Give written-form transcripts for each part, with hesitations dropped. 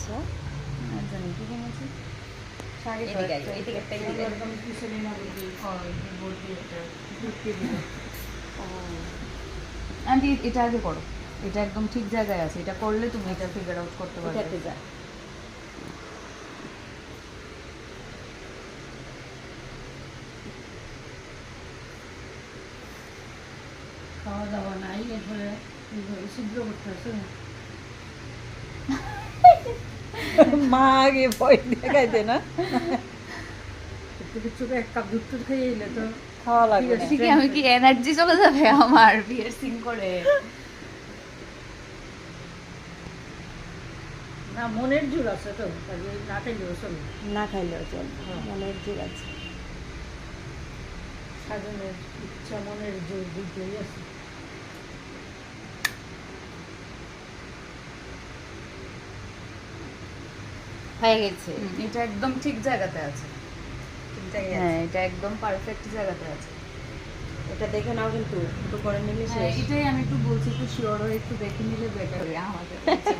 আচ্ছা জানি কি কিনেছি শাড়ি একদম পিছনে না বুঝি বলতে একটা ঢুকতে দিল। আন্টি এটা আগে করো, এটা একদম ঠিক জায়গায় আছে, এটা করলে তুমি এটা ফিগার আউট করতে পারবে। এটাতে যা খাওয়া দাওয়া নাই, এরপরে ছিদ্র করতে আছে। মা আগে ভয় দেখাইতে না একটু চোখে এক কাপ দুধ টুধ খেয়ে এলে তো খাওয়া লাগবে। ঠিক আমি কি এনার্জি চলে যাবে আমার পিয়ার্সিং করে? না, মনের জোর আছে তো, কাজে না খাইলেও চলে। না খাইলেও চলবে, মনের জোর আছে। সাধনের ইচ্ছা মনের জোর দুটোই আছে। হয়ে গেছে, এটা একদম ঠিক জায়গাতে আছে। হ্যাঁ, এটা একদম পারফেক্ট জায়গাতে আছে। এটা দেখে নাও, কিন্তু একটু করে নিলে হ্যাঁ, শেষ। এটাই আমি একটু বলছি, একটু শিওর হয়ে একটু দেখে নিলে বেটার হবে আমাদের কাছে।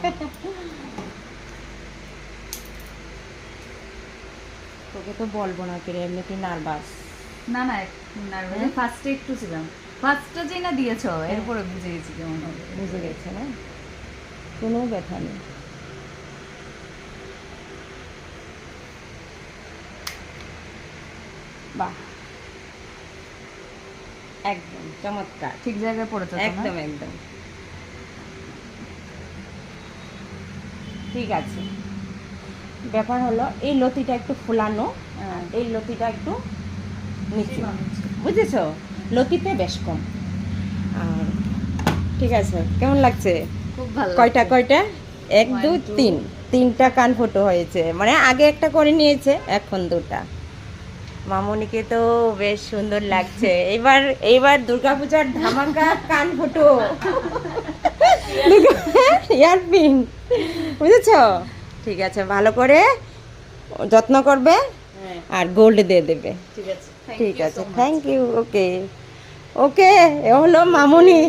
তোকে তো বলবো না, কেরে এমনি তুই নার্ভাস। না না, নার্ভাস ফার্স্টে একটু ছিলাম, ফার্স্টটা যেই না দিয়েছো এরপরে বুঝে গেছি কেমন হবে। বুঝে গেছে না, কোনো ব্যথা নেই। বাহ, একদম চমৎকার, ঠিক জায়গায় পড়েছো তো না? একদম একদম ঠিক আছে। ব্যাপার হলো এই লতিটা একটু ফুলানো, আর এই লতিটা একটু নিচে, বুঝেছো? লতিতে বেশ কম। আর ঠিক আছে, কেমন লাগছে? খুব ভালো কয়টা লাগছে। কয়টা? 1 2 1 2 3, 3টা কান ফটো হয়েছে, মানে আগে একটা করে নিয়েছে, এখন 2টা। মামনিকে তো বেশ সুন্দর লাগছে। এইবার দুর্গাপূজার ধামাকা কান ফটো, ইয়ারপিন, বুঝেছো? ঠিক আছে, ভালো করে যত্ন করবে আর গোল্ড দিয়ে দেবে। ঠিক আছে, ঠিক আছে, থ্যাংক ইউ। ওকে ওকে, এ হলো মামনি।